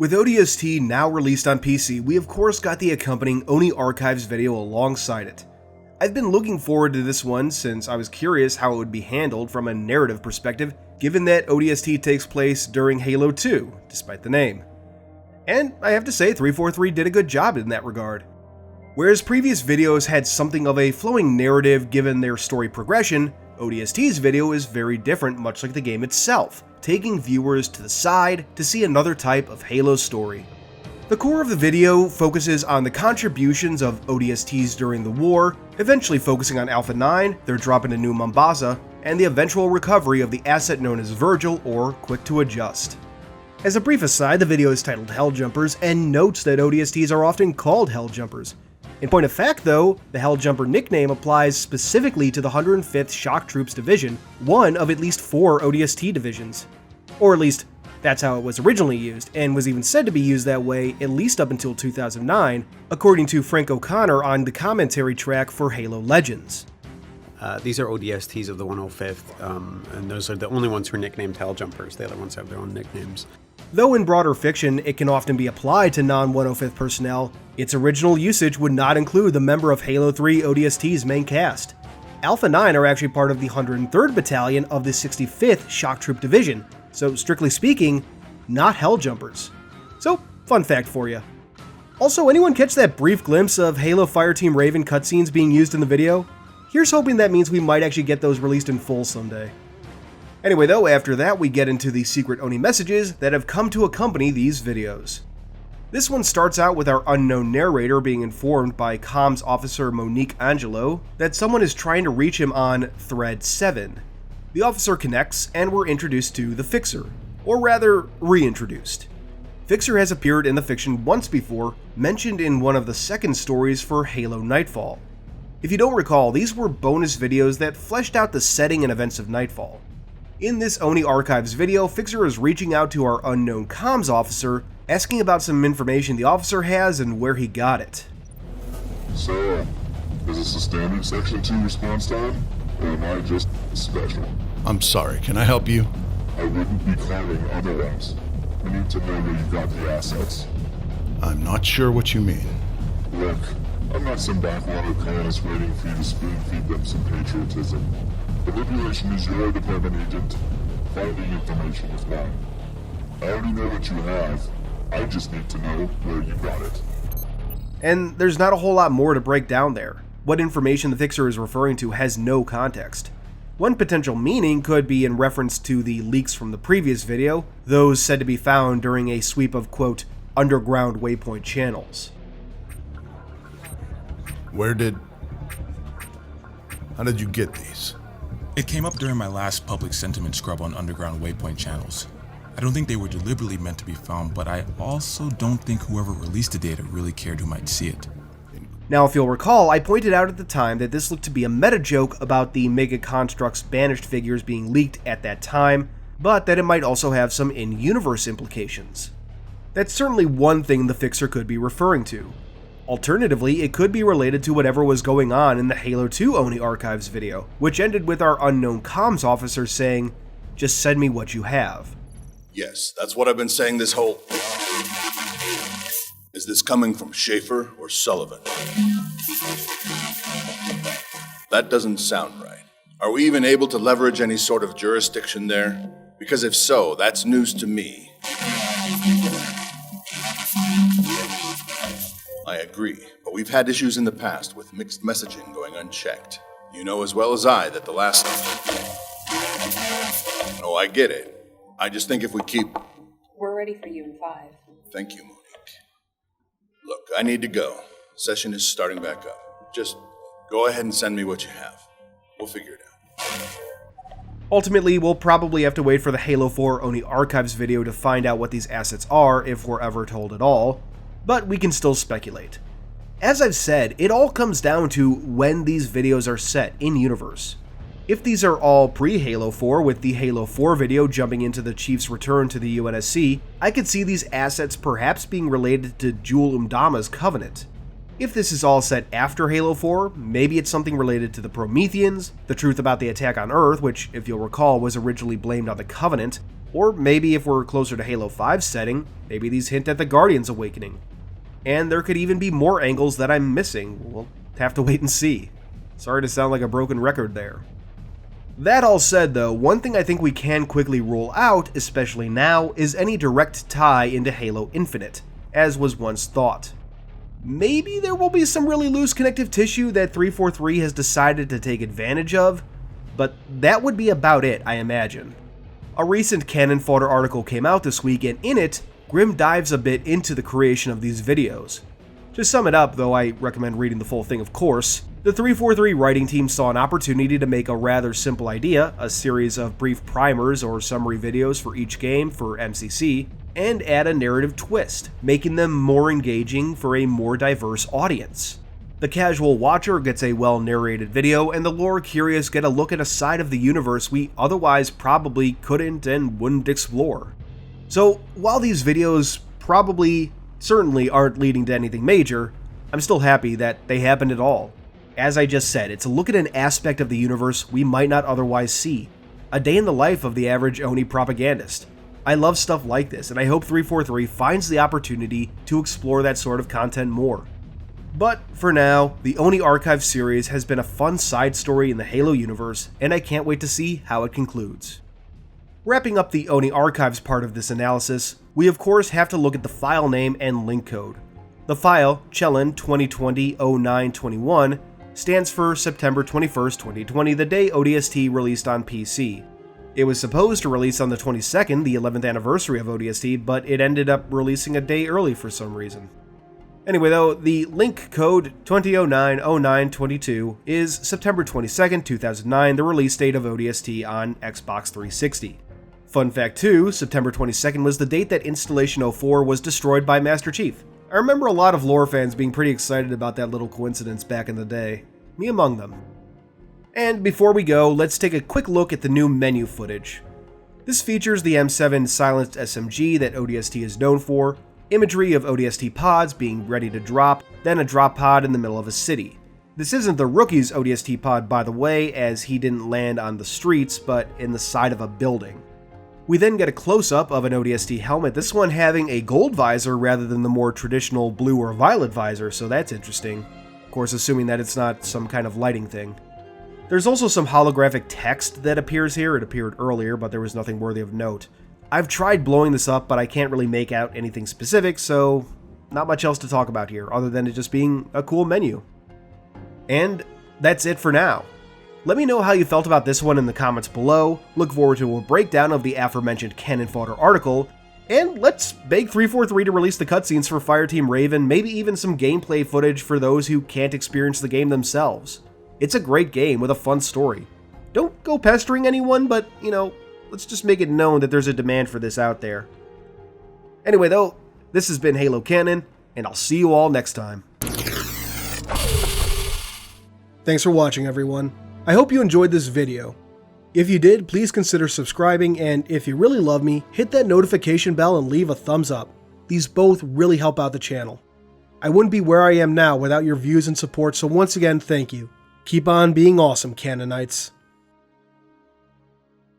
With ODST now released on PC, we of course got the accompanying ONI Archives video alongside it. I've been looking forward to this one since I was curious how it would be handled from a narrative perspective, given that ODST takes place during Halo 2, despite the name. And I have to say, 343 did a good job in that regard. Whereas previous videos had something of a flowing narrative given their story progression, ODST's video is very different, much like the game itself, taking viewers to the side to see another type of Halo story. The core of the video focuses on the contributions of ODSTs during the war, eventually focusing on Alpha 9, their drop into New Mombasa, and the eventual recovery of the asset known as Virgil, or Quick to Adjust. As a brief aside, the video is titled Helljumpers and notes that ODSTs are often called Helljumpers. In point of fact though, the Helljumper nickname applies specifically to the 105th Shock Troops Division, one of at least 4 ODST divisions. Or at least, that's how it was originally used, and was even said to be used that way at least up until 2009, according to Frank O'Connor on the commentary track for Halo Legends. These are ODSTs of the 105th, and those are the only ones who are nicknamed Helljumpers. The other ones have their own nicknames. Though in broader fiction it can often be applied to non-105th personnel, its original usage would not include the member of Halo 3 ODST's main cast. Alpha 9 are actually part of the 103rd Battalion of the 65th Shock Troop Division, so strictly speaking, not Helljumpers. So, fun fact for you. Also, anyone catch that brief glimpse of Halo Fireteam Raven cutscenes being used in the video? Here's hoping that means we might actually get those released in full someday. Anyway though, after that we get into the secret ONI messages that have come to accompany these videos. This one starts out with our unknown narrator being informed by comms officer Monique Angelo that someone is trying to reach him on Thread 7. The officer connects and we're introduced to the Fixer, or rather, reintroduced. Fixer has appeared in the fiction once before, mentioned in one of the second stories for Halo Nightfall. If you don't recall, these were bonus videos that fleshed out the setting and events of Nightfall. In this ONI Archives video, Fixer is reaching out to our unknown comms officer, asking about some information the officer has and where he got it. So, is this a standard Section 2 response time, or am I just special? I'm sorry, can I help you? I wouldn't be calling otherwise. I need to know where you got the assets. I'm not sure what you mean. Look, I'm not some backwater colonist waiting for you to spoon-feed them some patriotism. Manipulation is your department agent. Finding information is mine. I already know what you have. I just need to know where you got it. And there's not a whole lot more to break down there. What information the Fixer is referring to has no context. One potential meaning could be in reference to the leaks from the previous video, those said to be found during a sweep of, quote, underground waypoint channels. How did you get these? It came up during my last public sentiment scrub on underground waypoint channels. I don't think they were deliberately meant to be found, but I also don't think whoever released the data really cared who might see it. Now, if you'll recall, I pointed out at the time that this looked to be a meta joke about the Mega Construct's banished figures being leaked at that time, but that it might also have some in-universe implications. That's certainly one thing the Fixer could be referring to. Alternatively, it could be related to whatever was going on in the Halo 2 ONI Archives video, which ended with our unknown comms officer saying, "Just send me what you have." Yes, that's what I've been saying this whole... Is this coming from Schaefer or Sullivan? That doesn't sound right. Are we even able to leverage any sort of jurisdiction there? Because if so, that's news to me. I agree, but we've had issues in the past with mixed messaging going unchecked. You know as well as I that the last... Oh, I get it. I just think if we keep... We're ready for you in 5. Thank you, Monique. Look, I need to go. Session is starting back up. Just go ahead and send me what you have. We'll figure it out. Ultimately, we'll probably have to wait for the Halo 4 ONI Archives video to find out what these assets are, if we're ever told at all, but we can still speculate. As I've said, it all comes down to when these videos are set in-universe. If these are all pre-Halo 4, with the Halo 4 video jumping into the Chief's return to the UNSC, I could see these assets perhaps being related to Jul 'Mdama's Covenant. If this is all set after Halo 4, maybe it's something related to the Prometheans, the truth about the attack on Earth, which, if you'll recall, was originally blamed on the Covenant, Or maybe if we're closer to Halo 5's setting, maybe these hint at the Guardian's awakening. And there could even be more angles that I'm missing. We'll have to wait and see. Sorry to sound like a broken record there. That all said though, one thing I think we can quickly rule out, especially now, is any direct tie into Halo Infinite, as was once thought. Maybe there will be some really loose connective tissue that 343 has decided to take advantage of, but that would be about it, I imagine. A recent Canon Fodder article came out this week, and in it, Grim dives a bit into the creation of these videos. To sum it up, though I recommend reading the full thing of course, the 343 writing team saw an opportunity to make a rather simple idea, a series of brief primers or summary videos for each game for MCC, and add a narrative twist, making them more engaging for a more diverse audience. The casual watcher gets a well-narrated video, and the lore-curious get a look at a side of the universe we otherwise probably couldn't and wouldn't explore. So, while these videos certainly aren't leading to anything major, I'm still happy that they happened at all. As I just said, it's a look at an aspect of the universe we might not otherwise see. A day in the life of the average ONI propagandist. I love stuff like this, and I hope 343 finds the opportunity to explore that sort of content more. But for now, the ONI Archives series has been a fun side story in the Halo universe, and I can't wait to see how it concludes. Wrapping up the ONI Archives part of this analysis, we of course have to look at the file name and link code. The file, Chelin 2020-0921, stands for September 21st, 2020, the day ODST released on PC. It was supposed to release on the 22nd, the 11th anniversary of ODST, but it ended up releasing a day early for some reason. Anyway though, the link code 2009-0922 is September 22nd, 2009, the release date of ODST on Xbox 360. Fun fact too, September 22nd was the date that Installation 04 was destroyed by Master Chief. I remember a lot of lore fans being pretty excited about that little coincidence back in the day. Me among them. And before we go, let's take a quick look at the new menu footage. This features the M7 silenced SMG that ODST is known for, imagery of ODST pods being ready to drop, then a drop pod in the middle of a city. This isn't the rookie's ODST pod, by the way, as he didn't land on the streets, but in the side of a building. We then get a close-up of an ODST helmet, this one having a gold visor rather than the more traditional blue or violet visor, so that's interesting. Of course, assuming that it's not some kind of lighting thing. There's also some holographic text that appears here. It appeared earlier, but there was nothing worthy of note. I've tried blowing this up, but I can't really make out anything specific, so not much else to talk about here, other than it just being a cool menu. And that's it for now. Let me know how you felt about this one in the comments below, look forward to a breakdown of the aforementioned Canon Fodder article, and let's beg 343 to release the cutscenes for Fireteam Raven, maybe even some gameplay footage for those who can't experience the game themselves. It's a great game with a fun story. Don't go pestering anyone, but, let's just make it known that there's a demand for this out there. Anyway though, this has been Halo Canon, and I'll see you all next time. Thanks for watching, everyone. I hope you enjoyed this video. If you did, please consider subscribing, and if you really love me, hit that notification bell and leave a thumbs up. These both really help out the channel. I wouldn't be where I am now without your views and support, so once again, thank you. Keep on being awesome, Canonites.